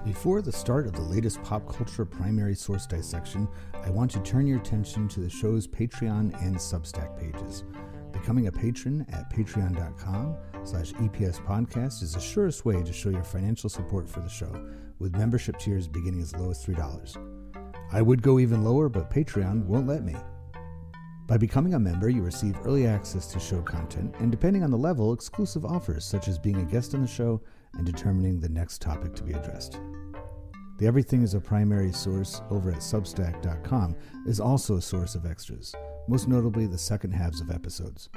Before the start of the latest pop culture primary source dissection, I want to turn your attention to the show's Patreon and Substack pages. Becoming a patron at patreon.com/EPS podcast is the surest way to show your financial support for the show, with membership tiers beginning as low as $3. I would go even lower, but Patreon won't let me. By becoming a member, you receive early access to show content, and depending on the level, exclusive offers such as being a guest on the show and determining the next topic to be addressed. The Everything is a Primary Source over at substack.com is also a source of extras, most notably the second halves of episodes.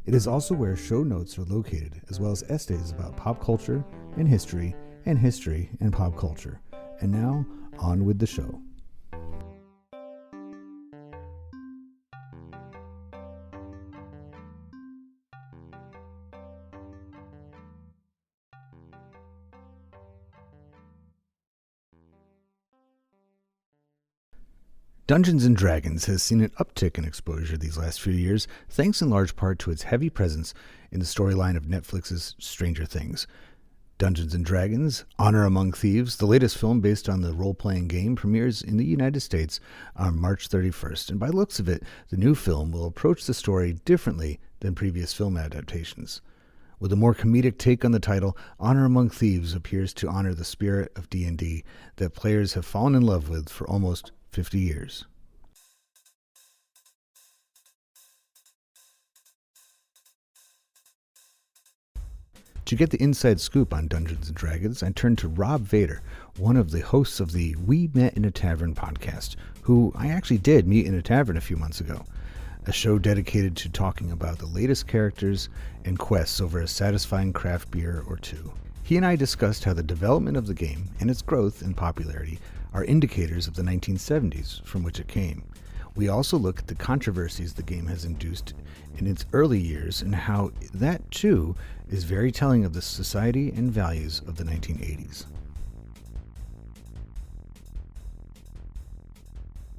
It is also where show notes are located, as well as essays about pop culture and history and pop culture. And now, on with the show. Dungeons & Dragons has seen an uptick in exposure these last few years, thanks in large part to its heavy presence in the storyline of Netflix's Stranger Things. Dungeons & Dragons: Honor Among Thieves, the latest film based on the role-playing game, premieres in the United States on March 31st, and by the looks of it, the new film will approach the story differently than previous film adaptations. With a more comedic take on the title, Honor Among Thieves appears to honor the spirit of D&D that players have fallen in love with for almost 50 years. To get the inside scoop on Dungeons & Dragons, I turned to Rob Vader, one of the hosts of the We Met in a Tavern podcast, who I actually did meet in a tavern a few months ago, a show dedicated to talking about the latest characters and quests over a satisfying craft beer or two. He and I discussed how the development of the game and its growth in popularity are indicators of the 1970s from which it came. We also look at the controversies the game has induced in its early years and how that, too, is very telling of the society and values of the 1980s.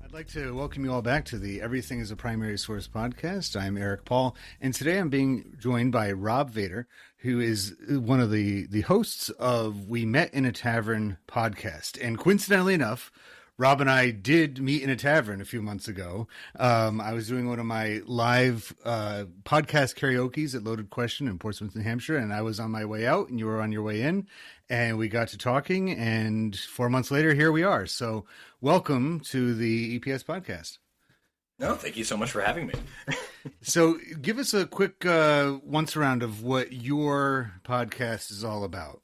I'd like to welcome you all back to the Everything is a Primary Source podcast. I'm Eric Paul, and today I'm being joined by Rob Vader, who is one of the hosts of We Met in a Tavern podcast. And coincidentally enough, Rob and I did meet in a tavern a few months ago. I was doing one of my live podcast karaoke's at Loaded Question in Portsmouth, New Hampshire, and I was on my way out and you were on your way in, and we got to talking, and 4 months later, here we are. So welcome to the EPS podcast. No, thank you so much for having me. So give us a quick once around of what your podcast is all about.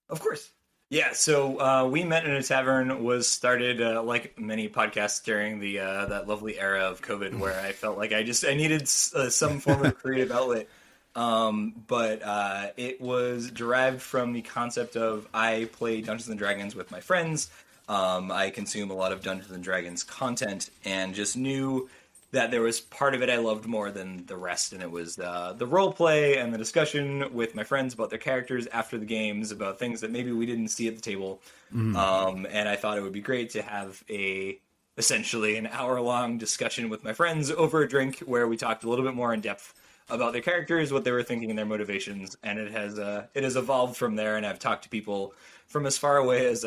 Of course. Yeah, so We Met in a Tavern was started like many podcasts during the that lovely era of COVID, where I felt like I needed some form of creative outlet. But it was derived from the concept of I play Dungeons and Dragons with my friends. I consume a lot of Dungeons and Dragons content, and just knew that there was part of it I loved more than the rest, and it was the role play and the discussion with my friends about their characters after the games, about things that maybe we didn't see at the table. Mm-hmm. And I thought it would be great to have essentially an hour-long discussion with my friends over a drink where we talked a little bit more in depth about their characters, what they were thinking, and their motivations. And it has evolved from there, and I've talked to people from as far away as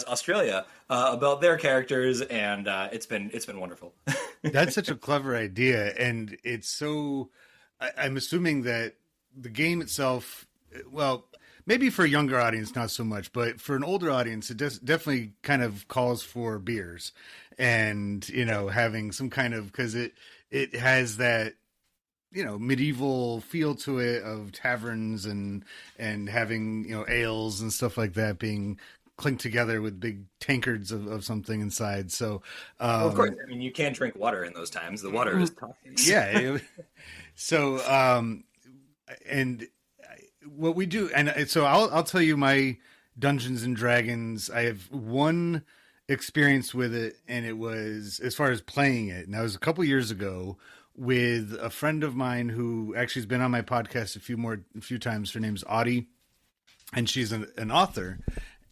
Australia about their characters, and it's been wonderful. That's such a clever idea, and it's so. I'm assuming that the game itself, well, maybe for a younger audience, not so much, but for an older audience, it definitely kind of calls for beers, and having some kind of, because it has that medieval feel to it of taverns and having ales and stuff like that being clinked together with big tankards of something inside. So of course, I mean, you can't drink water in those times. The water is tough. Yeah. So and what we do, and so I'll tell you my Dungeons and Dragons. I have one experience with it, and it was as far as playing it, and that was a couple years ago with a friend of mine who actually has been on my podcast a few times. Her name's Audie, and she's an author.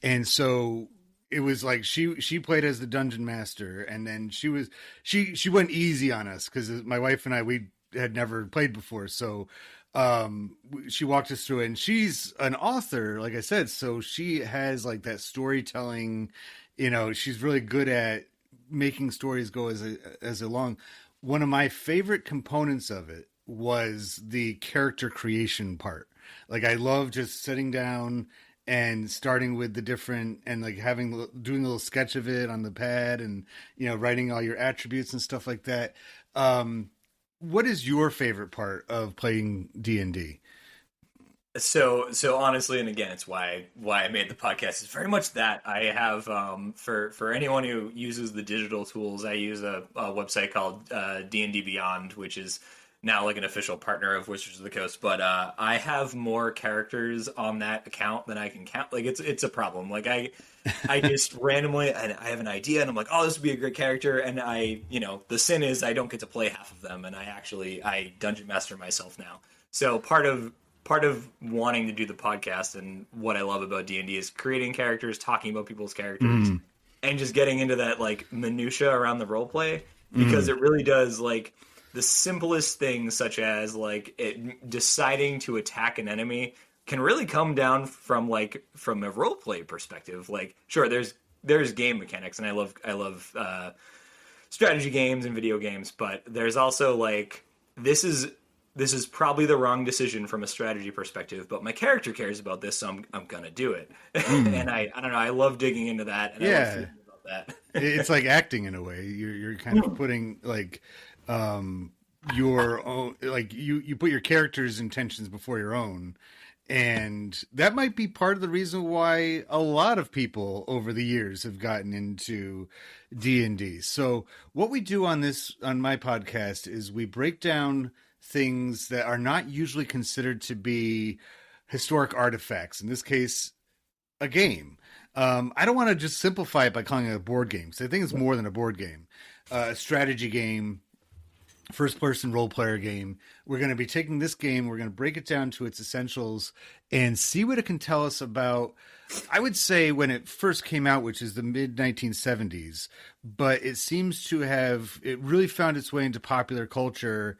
And so it was like she played as the dungeon master, and then she went easy on us because my wife and I, we had never played before. So she walked us through it, and she's an author, like I said, so she has like that storytelling, she's really good at making stories go as along. One of my favorite components of it was the character creation part. Like, I love just sitting down and starting with the different, and like doing a little sketch of it on the pad, and writing all your attributes and stuff like that. What is your favorite part of playing D&D? So honestly, and again, it's why I made the podcast, is very much that. I have for anyone who uses the digital tools, I use a website called D&D Beyond, which is now like an official partner of Wizards of the Coast. But I have more characters on that account than I can count. Like, it's a problem. Like, I just randomly, and I have an idea, and I'm like, oh, this would be a great character, and the sin is I don't get to play half of them, and I dungeon master myself now. So part of wanting to do the podcast and what I love about D&D is creating characters, talking about people's characters, and just getting into that like minutia around the role play, because it really does, like, the simplest things, such as like deciding to attack an enemy, can really come down from a role play perspective. Like, sure, there's game mechanics, and I love strategy games and video games, but there's also like, this is probably the wrong decision from a strategy perspective, but my character cares about this, so I'm gonna do it. And I don't know, I love digging into that, and I love thinking about that. It's like acting in a way. You're kind of putting like your own, like you put your character's intentions before your own. And that might be part of the reason why a lot of people over the years have gotten into D&D. So what we do on my podcast is we break down things that are not usually considered to be historic artifacts. In this case, a game. I don't want to just simplify it by calling it a board game, because I think it's more than a board game. A strategy game, first-person role-player game. We're going to be taking this game, we're going to break it down to its essentials and see what it can tell us about, I would say, when it first came out, which is the mid-1970s, but it seems to have, it really found its way into popular culture,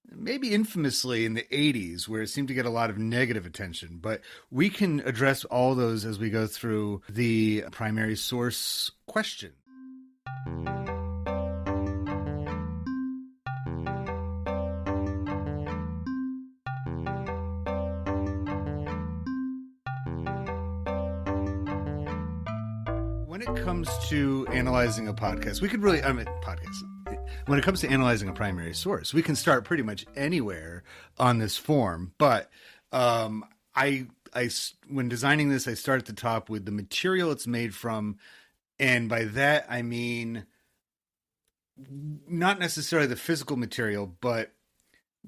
maybe infamously in the 80s, where it seemed to get a lot of negative attention. But we can address all those as we go through the primary source question. When it comes to analyzing a podcast, when it comes to analyzing a primary source, we can start pretty much anywhere on this form. But when designing this, I start at the top with the material it's made from. And by that, I mean not necessarily the physical material, but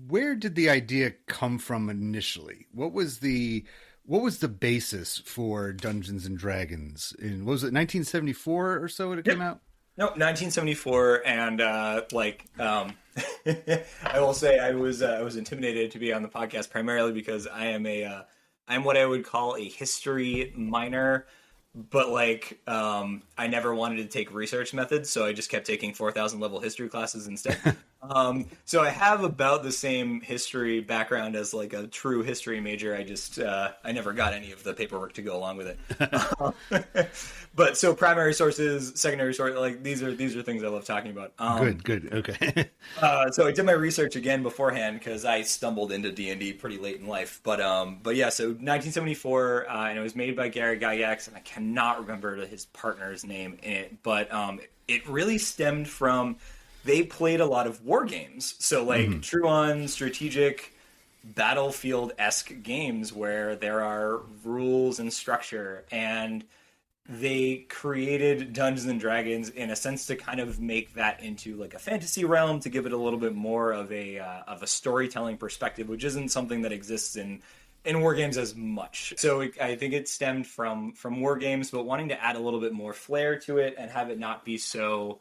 where did the idea come from initially? What was the basis for Dungeons and Dragons? What was it, 1974 or so when it came out? No, 1974, and I will say I was intimidated to be on the podcast, primarily because I'm what I would call a history minor, but like I never wanted to take research methods, so I just kept taking 4,000 level history classes instead. So I have about the same history background as like a true history major. I never got any of the paperwork to go along with it. But so primary sources, secondary sources, like these are things I love talking about. Good. Okay. So I did my research again beforehand, because I stumbled into D&D pretty late in life. But yeah, so 1974, and it was made by Gary Gygax, and I cannot remember his partner's name in it, but it really stemmed from, they played a lot of war games. So like true on strategic battlefield-esque games where there are rules and structure, and they created Dungeons and Dragons in a sense to kind of make that into like a fantasy realm, to give it a little bit more of a storytelling perspective, which isn't something that exists in war games as much. So I think it stemmed from war games, but wanting to add a little bit more flair to it and have it not be so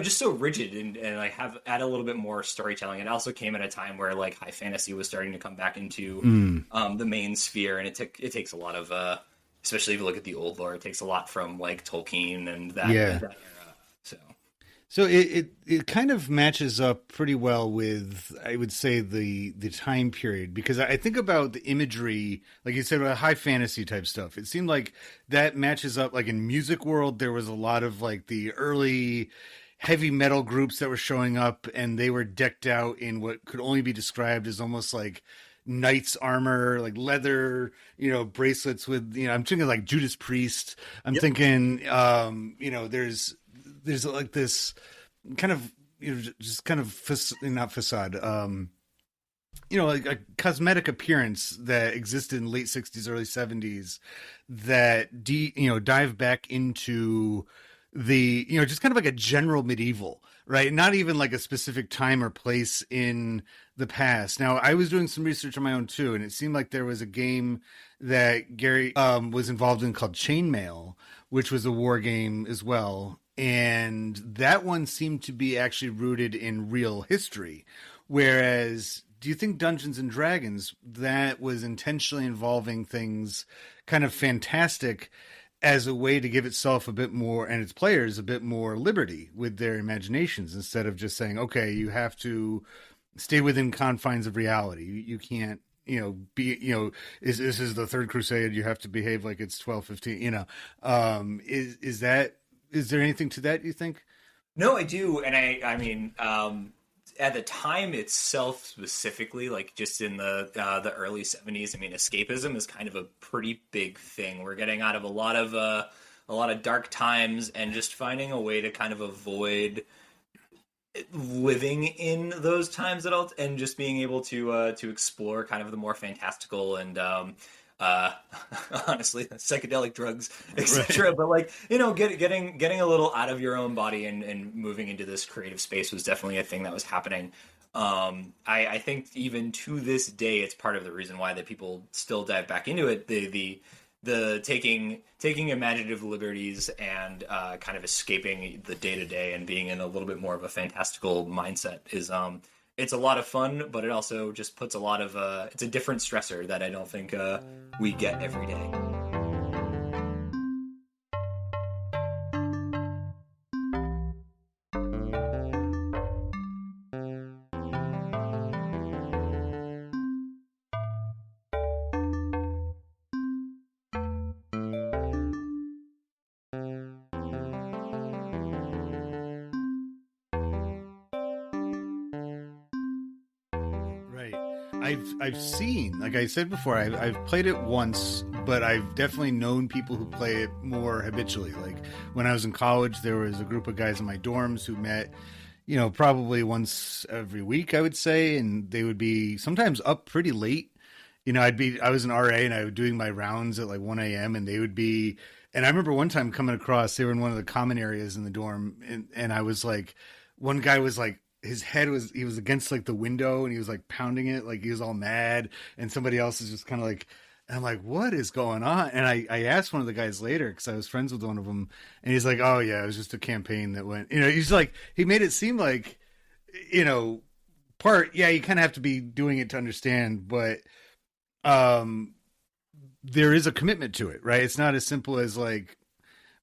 just so rigid, and like add a little bit more storytelling. It also came at a time where like high fantasy was starting to come back into the main sphere, and it takes a lot of especially if you look at the old lore, it takes a lot from like Tolkien and that era. So So it kind of matches up pretty well with, I would say, the time period, because I think about the imagery, like you said, high fantasy type stuff. It seemed like that matches up. Like in music world, there was a lot of like the early heavy metal groups that were showing up, and they were decked out in what could only be described as almost like knight's armor, like leather, bracelets with, I'm thinking like Judas Priest. I'm Yep. thinking, there's like this kind of, just kind of not facade, like a cosmetic appearance that existed in late 60s, early 70s that dive back into the, just kind of like a general medieval, right? Not even like a specific time or place in the past. Now, I was doing some research on my own too, and it seemed like there was a game that Gary was involved in called Chainmail, which was a war game as well. And that one seemed to be actually rooted in real history. Whereas, do you think Dungeons and Dragons, that was intentionally involving things kind of fantastic as a way to give itself a bit more, and its players a bit more liberty with their imaginations, instead of just saying, okay, you have to stay within confines of reality. You can't, be, this is the Third Crusade. You have to behave like it's 1215, is there anything to that, you think? No, I do, and I mean, at the time itself, specifically, like just in the early '70s, I mean, escapism is kind of a pretty big thing. We're getting out of a lot of dark times, and just finding a way to kind of avoid living in those times at all, and just being able to explore kind of the more fantastical and uh honestly psychedelic drugs, etc. Right. But like, getting a little out of your own body and moving into this creative space was definitely a thing that was happening. I think even to this day it's part of the reason why that people still dive back into it. The taking imaginative liberties and kind of escaping the day to day and being in a little bit more of a fantastical mindset is it's a lot of fun, but it also just puts a lot of it's a different stressor that I don't think we get every day. Right. I've seen, like I said before, I've played it once, but I've definitely known people who play it more habitually. Like when I was in college, there was a group of guys in my dorms who met, probably once every week, I would say, and they would be sometimes up pretty late. I was an RA and I was doing my rounds at like 1 a.m. and they would be, and I remember one time coming across, they were in one of the common areas in the dorm, and I was like, one guy was like, his head was, he was against like the window and he was like pounding it like he was all mad, and somebody else is just kind of like, and I'm like, what is going on? And I asked one of the guys later because I was friends with one of them, and he's like, oh yeah, it was just a campaign that went, he's like, he made it seem like, you know yeah, you kind of have to be doing it to understand, but um there is a commitment to it, right? It's not as simple as like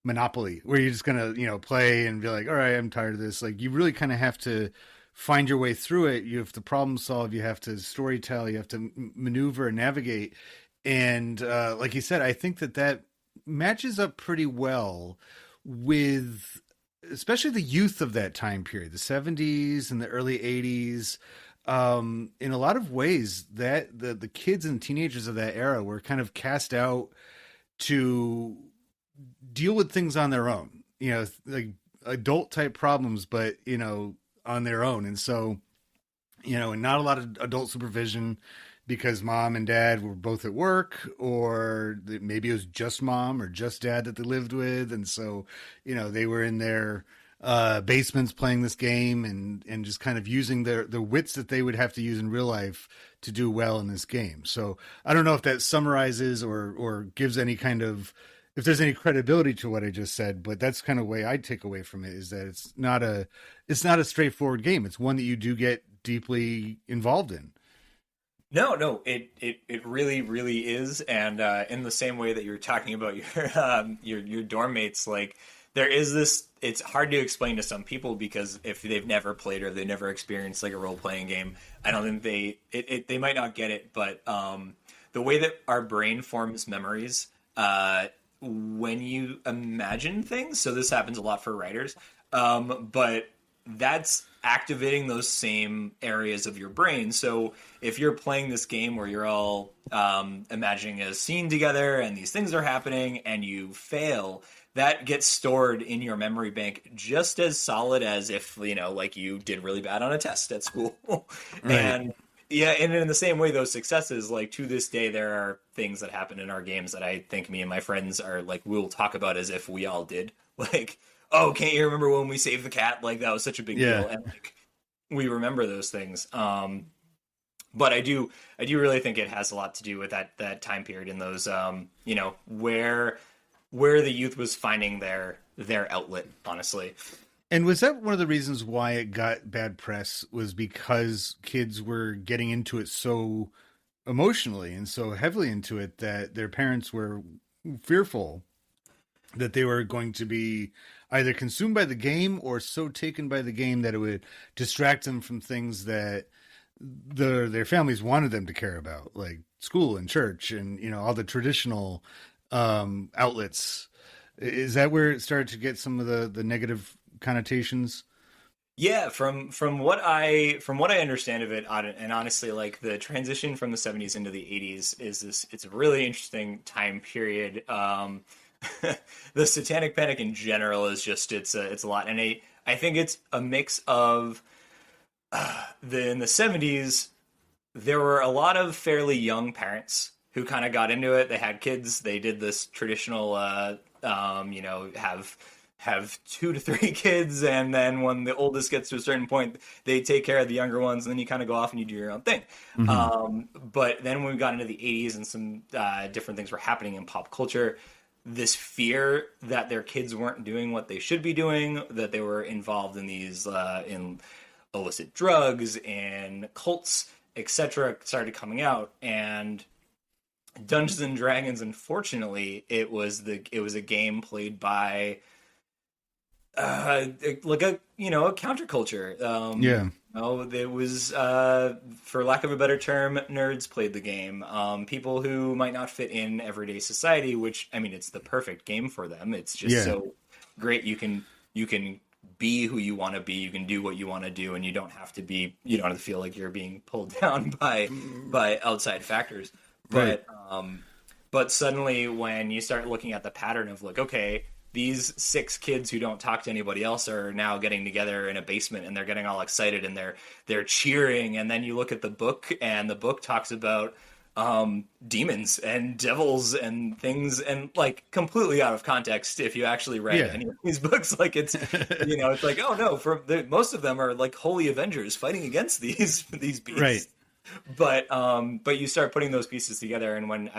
Monopoly, where you're just gonna, play and be like, all right, I'm tired of this. Like, you really kind of have to find your way through it. You have to problem solve. You have to story tell. You have to maneuver and navigate. And like you said, I think that matches up pretty well with, especially the youth of that time period, the 70s and the early 80s. In a lot of ways, that the kids and teenagers of that era were kind of cast out to deal with things on their own, like adult type problems, but, on their own. And so, and not a lot of adult supervision because mom and dad were both at work, or maybe it was just mom or just dad that they lived with. And so, they were in their basements playing this game and just kind of using the wits that they would have to use in real life to do well in this game. So I don't know if that summarizes or gives any kind of, if there's any credibility to what I just said, but that's kind of the way I take away from it, is that it's not a straightforward game. It's one that you do get deeply involved in. No, it really, really is, and in the same way that you're talking about your your dorm mates, like there is this. It's hard to explain to some people because if they've never played or they've never experienced like a role playing game, I don't think they might not get it. But the way that our brain forms memories when you imagine things, so this happens a lot for writers, but that's activating those same areas of your brain. So if you're playing this game where you're all imagining a scene together and these things are happening and you fail, that gets stored in your memory bank just as solid as if, like you did really bad on a test at school. Right. And yeah, and in the same way, those successes, like to this day, there are things that happen in our games that I think me and my friends are like, we'll talk about as if we all did. Like, oh, can't you remember when we saved the cat? Like that was such a big deal. And like, we remember those things. But I do really think it has a lot to do with that time period and those, where the youth was finding their outlet, honestly. And was that one of the reasons why it got bad press, was because kids were getting into it so emotionally and so heavily into it that their parents were fearful that they were going to be either consumed by the game or so taken by the game that it would distract them from things that their families wanted them to care about, like school and church and, all the traditional outlets. Is that where it started to get some of the negative connotations? Yeah, from what I understand of it, and honestly, like the transition from the 70s into the 80s it's a really interesting time period. The Satanic Panic in general is just it's a lot, and I think it's a mix of in the 70s there were a lot of fairly young parents who kind of got into it. They had kids. They did this traditional have 2 to 3 kids, and then when the oldest gets to a certain point, they take care of the younger ones, and then you kind of go off and you do your own thing. Mm-hmm. But then when we got into the 80s and some different things were happening in pop culture, this fear that their kids weren't doing what they should be doing, that they were involved in these in illicit drugs and cults, etc., started coming out. And Dungeons and Dragons, unfortunately, it was a game played by like a counterculture. It was for lack of a better term, nerds played the game. People who might not fit in everyday society, which I mean, it's the perfect game for them. It's just so great. You can be who you want to be. You can do what you want to do, and you don't have to feel like you're being pulled down by outside factors. Right. But suddenly when you start looking at the pattern of like, okay, these 6 kids who don't talk to anybody else are now getting together in a basement and they're getting all excited and they're cheering. And then you look at the book, and the book talks about demons and devils and things, and like completely out of context if you actually read any of these books. Like it's it's like, oh no, most of them are like holy avengers fighting against these beasts. Right. But you start putting those pieces together, and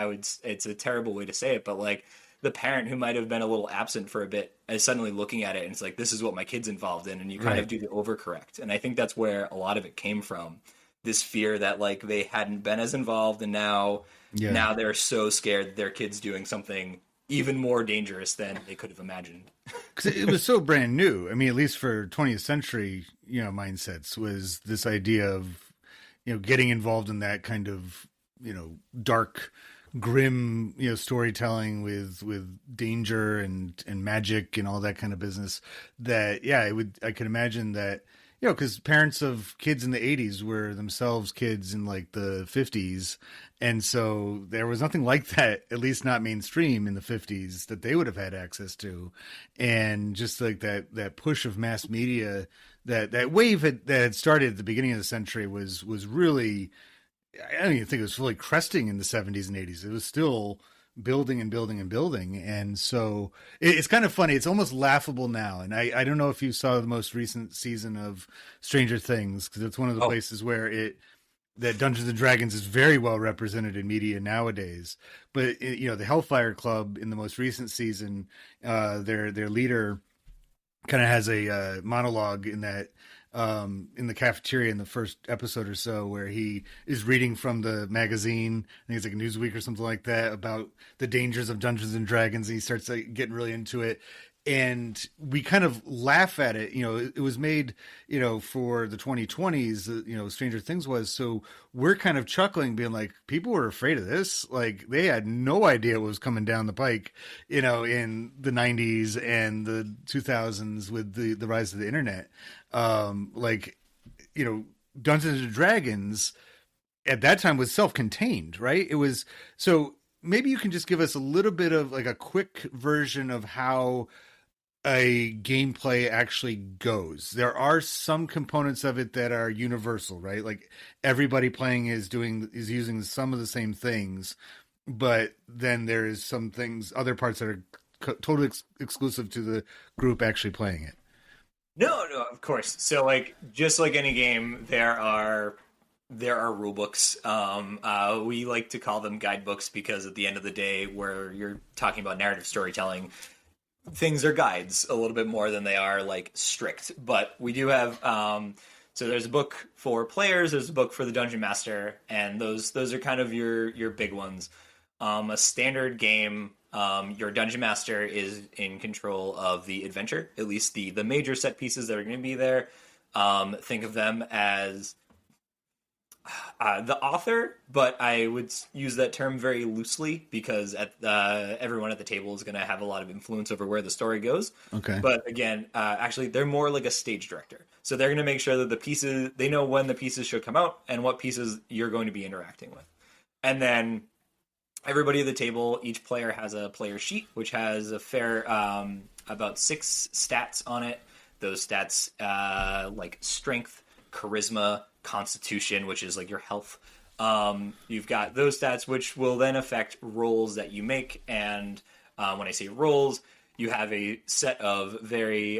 it's a terrible way to say it, but like the parent who might have been a little absent for a bit is suddenly looking at it and it's like, this is what my kid's involved in, and you kind of do the overcorrect. And I think that's where a lot of it came from, this fear that like they hadn't been as involved, and now they're so scared that their kid's doing something even more dangerous than they could have imagined. Because it was so brand new. I mean, at least for 20th century, mindsets, was this idea of, getting involved in that kind of, dark, grim, storytelling with danger and magic and all that kind of business. That, I could imagine that, because parents of kids in the 80s were themselves kids in like the 50s. And so there was nothing like that, at least not mainstream in the 50s, that they would have had access to. And just like that push of mass media, that wave that had started at the beginning of the century was really, I don't even think it was fully cresting in the 70s and 80s. It was still building and building and building. And so it's kind of funny. It's almost laughable now. And I don't know if you saw the most recent season of Stranger Things, because it's one of the places where that Dungeons and Dragons is very well represented in media nowadays. But the Hellfire Club in the most recent season, their leader kind of has a monologue in that in the cafeteria in the first episode or so, where he is reading from the magazine, I think it's like Newsweek or something like that, about the dangers of Dungeons and Dragons, and he starts like getting really into it. and we kind of laugh at it. It was made, for the 2020s, Stranger Things was. So we're kind of chuckling, being like, people were afraid of this. Like, they had no idea what was coming down the pike, in the 90s and the 2000s with the rise of the internet. Dungeons and Dragons at that time was self-contained, right? It was. So maybe you can just give us a little bit of like a quick version of how a gameplay actually goes. There are some components of it that are universal, right? Like everybody playing is using some of the same things, but then there's some things, other parts that are totally exclusive to the group actually playing it. No, of course. So like, just like any game, there are rule books. We like to call them guidebooks because at the end of the day, where you're talking about narrative storytelling, things are guides a little bit more than they are like strict. But we do have so there's a book for players, there's a book for the dungeon master, and those are kind of your big ones. A standard game, your dungeon master is in control of the adventure, at least the major set pieces that are going to be there. Think of them as the author, but I would use that term very loosely because everyone at the table is going to have a lot of influence over where the story goes. Okay. But again, actually, they're more like a stage director. So they're going to make sure that the pieces, they know when the pieces should come out and what pieces you're going to be interacting with. And then everybody at the table, each player has a player sheet, which has a fair, about 6 stats on it. Those stats, like strength, charisma, constitution, which is like your health. You've got those stats, which will then affect rolls that you make. And when I say rolls, you have a set of very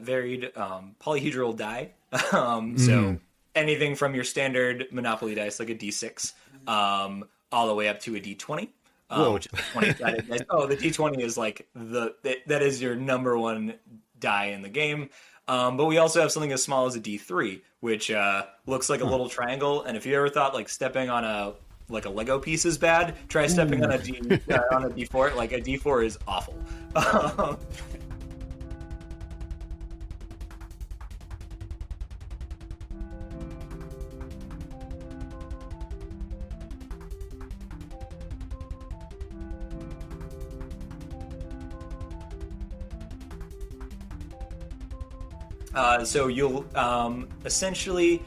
varied polyhedral die. So anything from your standard Monopoly dice, like a D6, all the way up to a D20. Which is 20-sided dice. Oh, the D20 is like that is your number one die in the game. But we also have something as small as a D3, which looks like a little triangle. And if you ever thought like stepping on a Lego piece is bad, try stepping on a D4. Like a D4 is awful. So you'll essentially,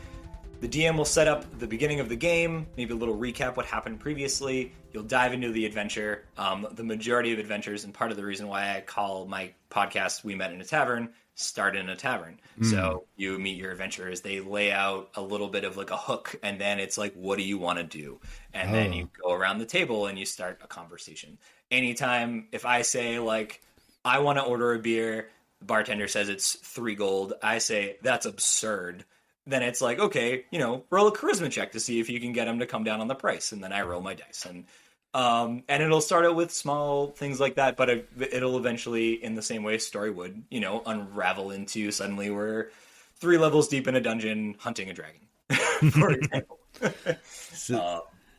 the DM will set up the beginning of the game, maybe a little recap what happened previously. You'll dive into the adventure. The majority of adventures, and part of the reason why I call my podcast "We Met in a Tavern" start in a tavern. So you meet your adventurers. They lay out a little bit of like a hook, and then it's like, what do you want to do? And then you go around the table and you start a conversation. Anytime, if I say like, I want to order a beer, the bartender says it's 3 gold. I say, that's absurd. Then it's like, okay, roll a charisma check to see if you can get him to come down on the price. And then I roll my dice. And it'll start out with small things like that, but it'll eventually, in the same way story would, unravel into suddenly we're 3 levels deep in a dungeon hunting a dragon, for example.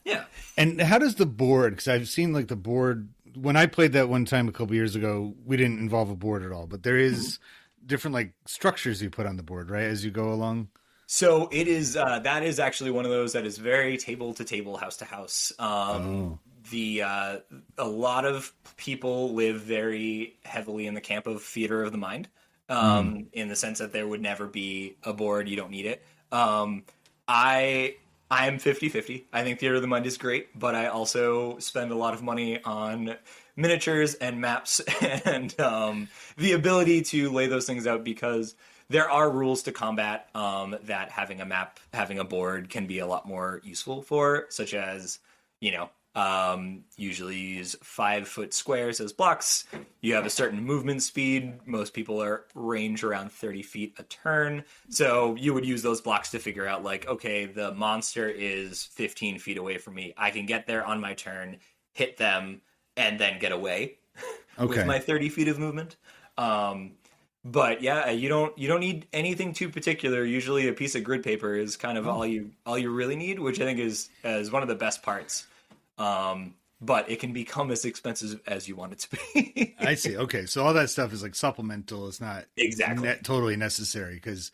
Yeah. And how does the board, because I've seen like the board, when I played that one time a couple years ago, we didn't involve a board at all, but there is different like structures you put on the board, right, as you go along. So it is, that is actually one of those that is very table to table, house to house. A lot of people live very heavily in the camp of theater of the mind, in the sense that there would never be a board. You don't need it. I am 50-50. I think theater of the mind is great, but I also spend a lot of money on miniatures and maps and the ability to lay those things out, because there are rules to combat that having a map, having a board can be a lot more useful for, such as, usually use 5-foot squares as blocks. You have a certain movement speed. Most people are range around 30 feet a turn. So you would use those blocks to figure out like, okay, the monster is 15 feet away from me. I can get there on my turn, hit them, and then get away with my 30 feet of movement. But yeah, you don't need anything too particular. Usually a piece of grid paper is kind of all you really need, which I think is one of the best parts. but it can become as expensive as you want it to be. I see. Okay, so all that stuff is like supplemental. It's not Exactly. totally necessary. Because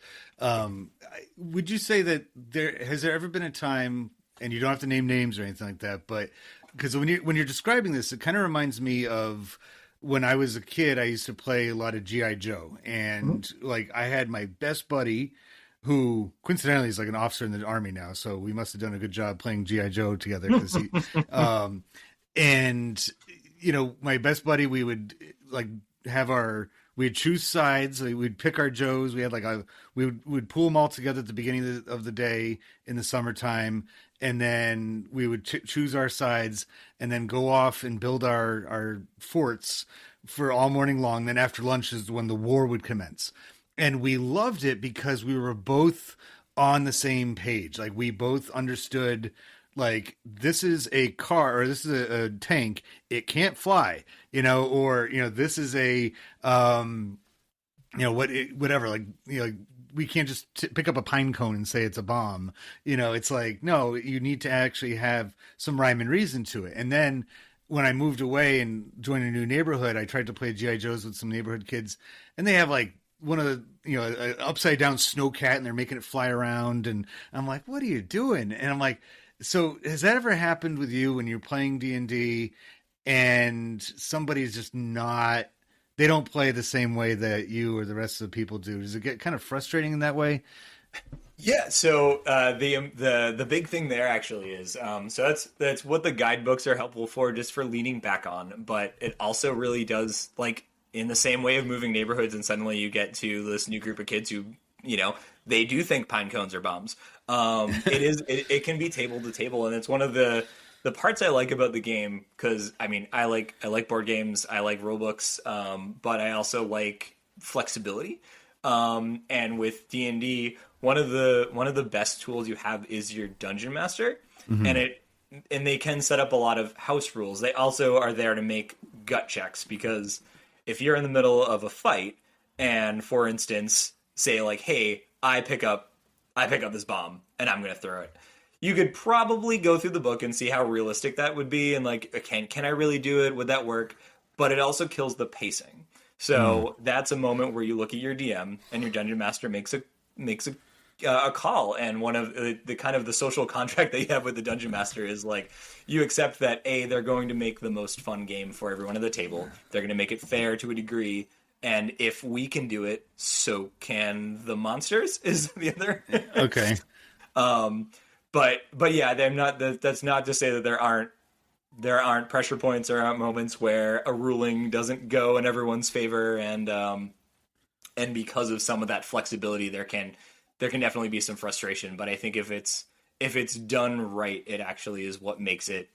would you say that there ever been a time, and you don't have to name names or anything like that, but because when you're describing this, it kind of reminds me of when I was a kid. I used to play a lot of GI Joe, and like I had my best buddy, who coincidentally is like an officer in the army now. So we must have done a good job playing GI Joe together. Because he, and you know, my best buddy, we would like we'd choose sides. We'd pick our Joes. We had like we'd pool them all together at the beginning of the day in the summertime, and then we would choose our sides, and then go off and build our forts for all morning long. Then after lunch is when the war would commence. And we loved it because we were both on the same page. Like we both understood, like, this is a car or this is a tank. It can't fly, you know, or, you know, this is a, whatever, like, you know, we can't just pick up a pine cone and say it's a bomb. You know, it's like, no, you need to actually have some rhyme and reason to it. And then when I moved away and joined a new neighborhood, I tried to play G.I. Joes with some neighborhood kids, and they have like one of the, you know, an upside down snowcat, and they're making it fly around. And I'm like, what are you doing? And I'm like, so has that ever happened with you when you're playing D&D and somebody's just not, they don't play the same way that you or the rest of the people do? Does it get kind of frustrating in that way? Yeah, so the big thing there actually is so that's what the guidebooks are helpful for, just for leaning back on, but it also really does, like, in the same way of moving neighborhoods, and suddenly you get to this new group of kids who, you know, they do think pine cones are bombs. It can be table to table, and it's one of the parts I like about the game, because I mean I like board games, I like rulebooks, but I also like flexibility. And with D&D, one of the best tools you have is your dungeon master, and they can set up a lot of house rules. They also are there to make gut checks, because if you're in the middle of a fight and, for instance, say like, hey, I pick up this bomb and I'm going to throw it, you could probably go through the book and see how realistic that would be, and like, can I really do it? Would that work? But it also kills the pacing. So that's a moment where you look at your DM and your dungeon master makes a call, and one of the kind of the social contract that you have with the dungeon master is like, you accept that they're going to make the most fun game for everyone at the table. They're going to make it fair to a degree, and if we can do it, so can the monsters. Is the other Okay. But yeah, they're not. That's not to say that there aren't pressure points, or aren't moments where a ruling doesn't go in everyone's favor, and because of some of that flexibility, there can definitely be some frustration. But I think if it's done right, it actually is what makes it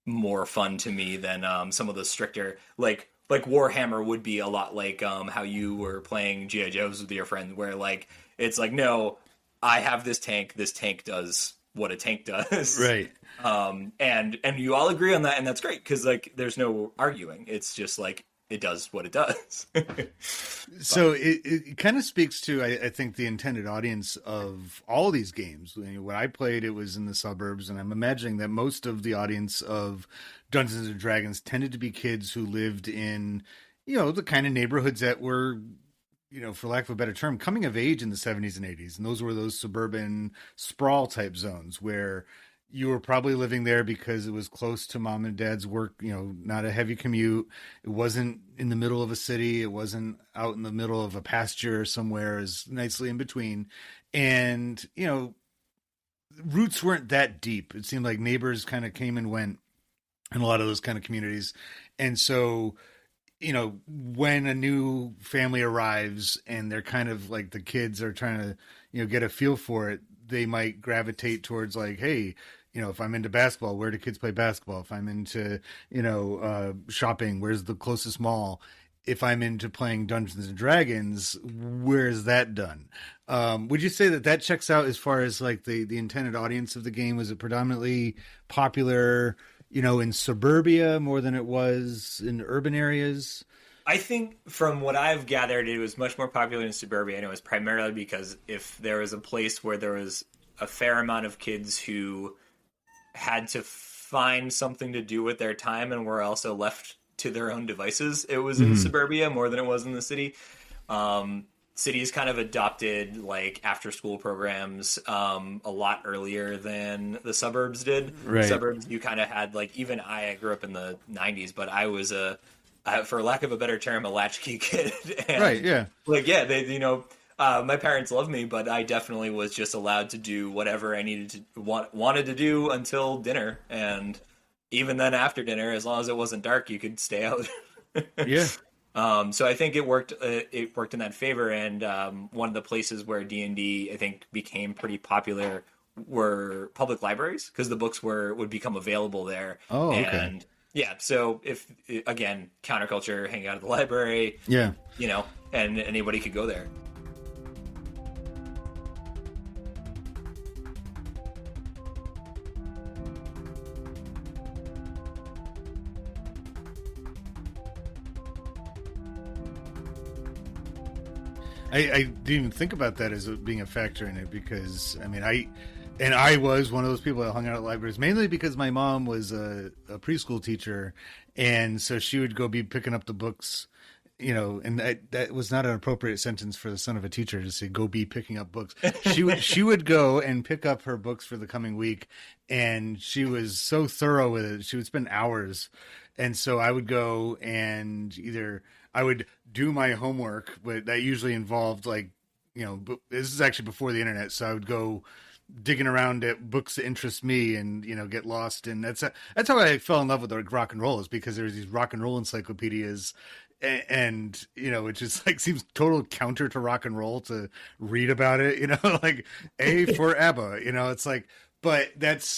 more fun to me than some of the stricter, like Warhammer would be a lot like how you were playing G.I. Joes with your friend, where like it's like, no, I have this tank does what a tank does, Right. And you all agree on that, and that's great, because like there's no arguing. It's just like, it does what it does. So it kind of speaks to, I think, the intended audience of all these games. When I played, it was in the suburbs, and I'm imagining that most of the audience of Dungeons and Dragons tended to be kids who lived in, you know, the kind of neighborhoods that were, you know, for lack of a better term, coming of age in the 70s and 80s. And those were those suburban sprawl type zones where you were probably living there because it was close to mom and dad's work, you know, not a heavy commute. It wasn't in the middle of a city. It wasn't out in the middle of a pasture somewhere, as nicely in between. And, you know, roots weren't that deep. It seemed like neighbors kind of came and went in a lot of those kind of communities. And so, you know, when a new family arrives and they're kind of like, the kids are trying to, you know, get a feel for it, they might gravitate towards like, hey, you know, if I'm into basketball, where do kids play basketball? If I'm into, you know, shopping, where's the closest mall? If I'm into playing Dungeons and Dragons, where's that done? Would you say that checks out as far as like the intended audience of the game? Was it predominantly popular, you know, in suburbia more than it was in urban areas? I think from what I've gathered, it was much more popular in suburbia, and it was primarily because if there was a place where there was a fair amount of kids who had to find something to do with their time and were also left to their own devices. It was in suburbia more than it was in the city. Cities kind of adopted like after school programs a lot earlier than the suburbs did. Right. Suburbs, you kind of had like, even I grew up in the 90s, but I was for lack of a better term, a latchkey kid. And, Right. Yeah. like, yeah, they, my parents loved me, but I definitely was just allowed to do whatever I needed to wanted to do until dinner. And even then after dinner, as long as it wasn't dark, you could stay out. Yeah. So I think it worked in that favor. And one of the places where D&D, I think, became pretty popular were public libraries, because the books would become available there. Oh, okay. And yeah, so if, again, counterculture, hang out at the library, Yeah. and anybody could go there. I didn't even think about that as being a factor in it, because I was one of those people that hung out at libraries mainly because my mom was a preschool teacher, and so she would go be picking up the books, and that was not an appropriate sentence for the son of a teacher to say go be picking up books. She would go and pick up her books for the coming week, and she was so thorough with it. She would spend hours, and so I would go and either I would do my homework, but that usually involved this is actually before the internet. So I would go digging around at books that interest me and, get lost. And that's how I fell in love with rock and roll, is because there's these rock and roll encyclopedias, and it just like seems total counter to rock and roll to read about it, like A for ABBA, it's like, but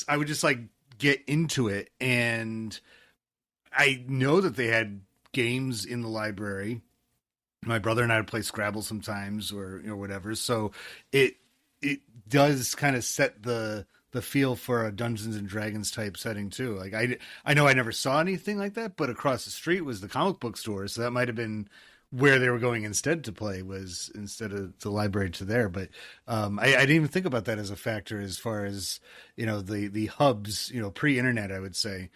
I would just like get into it. And I know that they had games in the library. My brother and I would play Scrabble sometimes, or whatever. So it does kind of set the feel for a Dungeons and Dragons type setting too. Like I know I never saw anything like that, but across the street was the comic book store, so that might have been where they were going instead to play, was instead of the library to there. But I didn't even think about that as a factor as far as the hubs, pre-internet, I would say.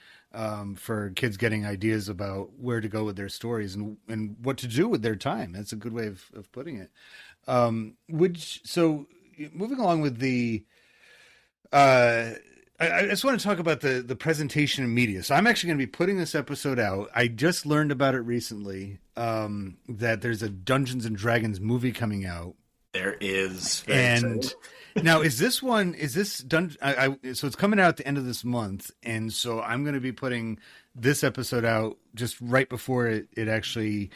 For kids getting ideas about where to go with their stories and what to do with their time. That's a good way of putting it. So moving along with the, I just want to talk about the presentation of media. So I'm actually going to be putting this episode out. I just learned about it recently, that there's a Dungeons and Dragons movie coming out. There is. And now, so it's coming out at the end of this month, and so I'm going to be putting this episode out just right before it actually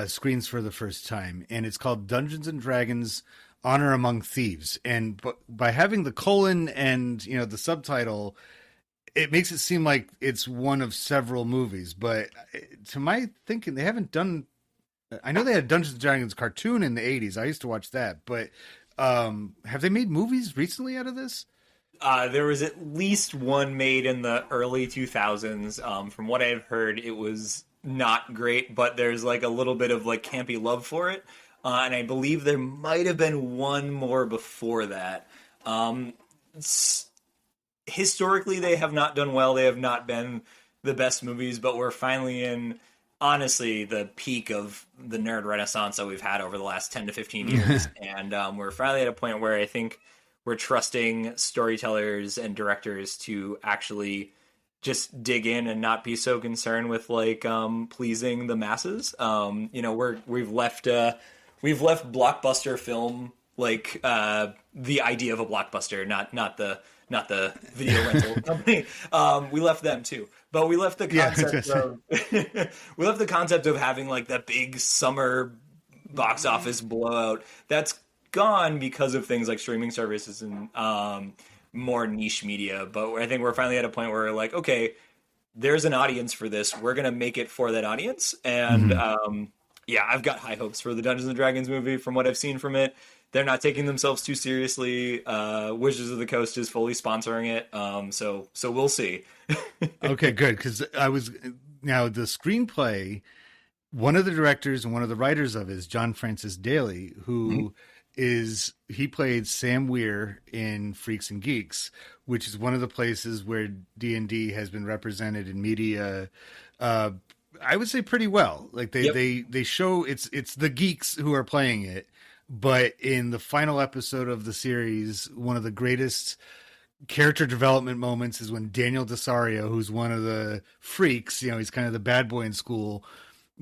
screens for the first time, and it's called Dungeons and Dragons: Honor Among Thieves. And by having the colon and the subtitle, it makes it seem like it's one of several movies, but to my thinking, they haven't done. I know they had Dungeons and Dragons cartoon in the 80s. I used to watch that, but have they made movies recently out of this? There was at least one made in the early 2000s. From what I've heard, it was not great, but there's like a little bit of like campy love for it. And I believe there might have been one more before that. Historically, they have not done well. They have not been the best movies, but we're finally in, honestly, the peak of the nerd renaissance that we've had over the last 10 to 15 years. And we're finally at a point where I think we're trusting storytellers and directors to actually just dig in and not be so concerned with like pleasing the masses. We've left blockbuster film, like the idea of a blockbuster, not the video rental company. We left them too, but we left the concept of we left the concept of having like that big summer box office blowout. That's gone because of things like streaming services and more niche media. But I think we're finally at a point where we're like, okay, there's an audience for this. We're gonna make it for that audience. And I've got high hopes for the Dungeons and Dragons movie. From what I've seen from it, they're not taking themselves too seriously. Wizards of the Coast is fully sponsoring it. So we'll see. Okay, good. Because now the screenplay, one of the directors and one of the writers of it is John Francis Daly, who is he played Sam Weir in Freaks and Geeks, which is one of the places where D&D has been represented in media. I would say pretty well. Like they show it's the geeks who are playing it, but in the final episode of the series, one of the greatest character development moments is when Daniel Desario, who's one of the freaks, he's kind of the bad boy in school,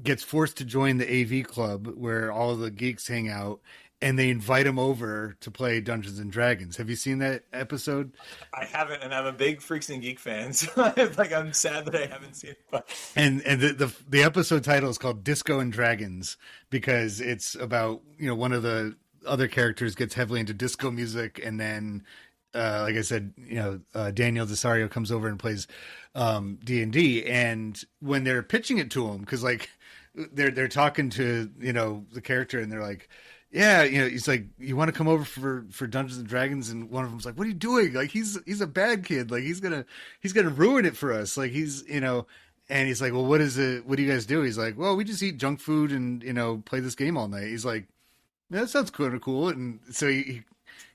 gets forced to join the AV club where all of the geeks hang out, and they invite him over to play Dungeons and Dragons. Have you seen that episode? I haven't, and I'm a big Freaks and Geek fan, so I'm sad that I haven't seen it. But... And the episode title is called Disco and Dragons because it's about, one of the other characters gets heavily into disco music, and then like I said, Daniel Desario comes over and plays D&D, and when they're pitching it to him, because like they're talking to the character, and they're like, yeah, he's like, you want to come over for Dungeons and Dragons, and one of them's like, what are you doing? Like he's a bad kid, like he's gonna ruin it for us, like he's and he's like, well, what is it? What do you guys do? He's like, well, we just eat junk food and play this game all night. He's like, yeah, that sounds kind of cool, and so he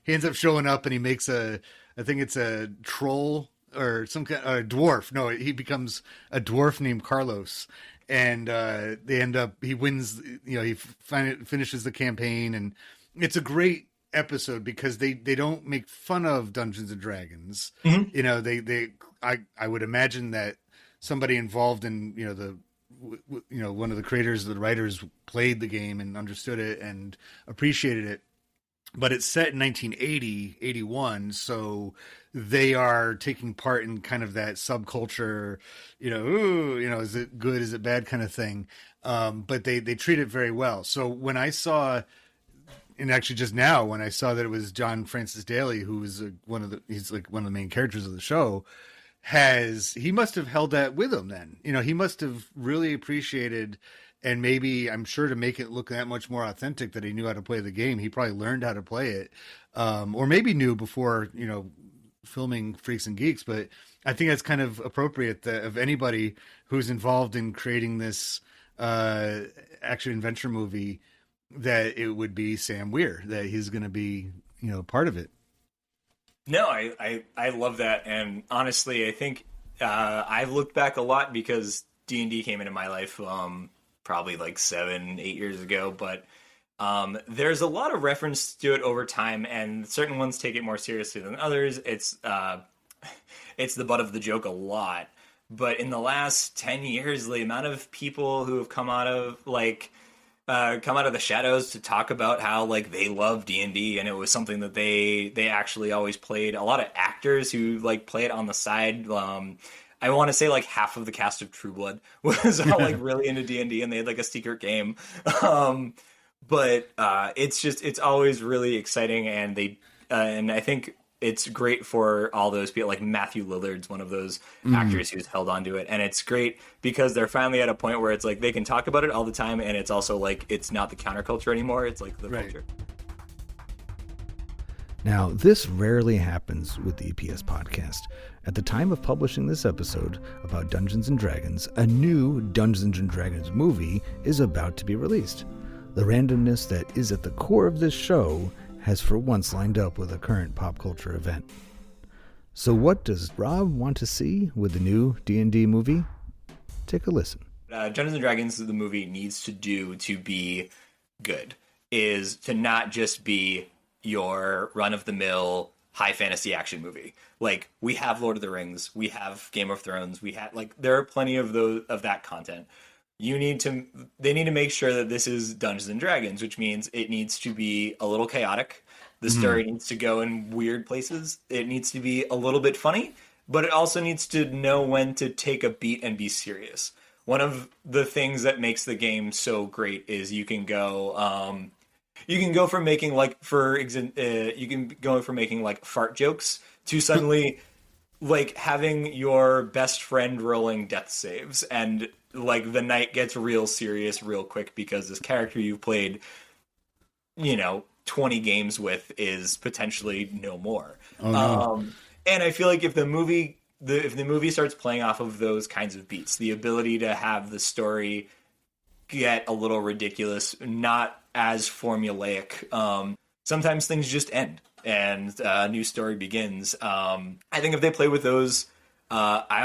ends up showing up, and he makes I think it's a troll or some kind of dwarf. No, he becomes a dwarf named Carlos, and he wins. He finishes the campaign, and it's a great episode because they don't make fun of Dungeons and Dragons. Mm-hmm. I would imagine that somebody involved in one of the creators, the writers, played the game and understood it and appreciated it. But it's set in 1980, 81, so they are taking part in kind of that subculture, is it good, is it bad kind of thing. But they treat it very well. So when I saw, and actually just now, when I saw that it was John Francis Daly, who is he's like one of the main characters of the show, he must have held that with him then. He must have really appreciated, and maybe, I'm sure, to make it look that much more authentic, that he knew how to play the game. He probably learned how to play it, or maybe knew before, filming Freaks and Geeks. But I think that's kind of appropriate that of anybody who's involved in creating this action adventure movie, that it would be Sam Weir, that he's going to be, part of it. No, I love that. And honestly, I think I've looked back a lot because D&D came into my life probably like 7-8 years ago, but there's a lot of reference to it over time, and certain ones take it more seriously than others. It's the butt of the joke a lot, but in the last 10 years, the amount of people who have come out of the shadows to talk about how like they love D&D, and it was something that they actually always played. A lot of actors who like play it on the side. I want to say like half of the cast of True Blood was all like really into D&D, and they had like a secret game. But it's always really exciting, and and I think it's great for all those people. Like Matthew Lillard's one of those actors who's held on to it, and it's great because they're finally at a point where it's like they can talk about it all the time, and it's also like it's not the counterculture anymore. It's like the culture. Now, this rarely happens with the EPS podcast. At the time of publishing this episode about Dungeons & Dragons, a new Dungeons & Dragons movie is about to be released. The randomness that is at the core of this show has for once lined up with a current pop culture event. So what does Rob want to see with the new D&D movie? Take a listen. Dungeons & Dragons, the movie, needs to do to be good is to not just be your run-of-the-mill high fantasy action movie. Like, we have Lord of the Rings, we have Game of Thrones, there are plenty of that content. They need to make sure that this is Dungeons and Dragons, which means it needs to be a little chaotic. The story needs to go in weird places. It needs to be a little bit funny, but it also needs to know when to take a beat and be serious. One of the things that makes the game so great is you can go from making fart jokes to suddenly like having your best friend rolling death saves, and like the night gets real serious real quick because this character you've played 20 games with is potentially no more. Oh, no. And I feel like if the movie starts playing off of those kinds of beats, the ability to have the story get a little ridiculous, not as formulaic, sometimes things just end and a new story begins. I think if they play with those, I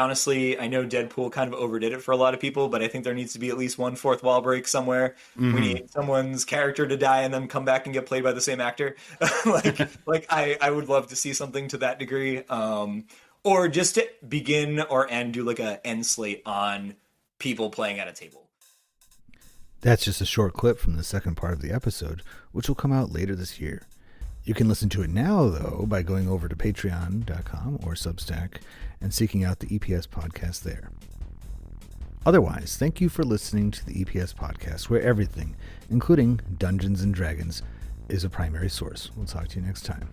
know Deadpool kind of overdid it for a lot of people, but I think there needs to be at least one fourth wall break somewhere. We need someone's character to die and then come back and get played by the same actor. I would love to see something to that degree. Or just to begin or end, do like a end slate on people playing at a table. That's just a short clip from the second part of the episode, which will come out later this year. You can listen to it now, though, by going over to patreon.com or Substack and seeking out the EPS podcast there. Otherwise, thank you for listening to the EPS podcast, where everything, including Dungeons and Dragons, is a primary source. We'll talk to you next time.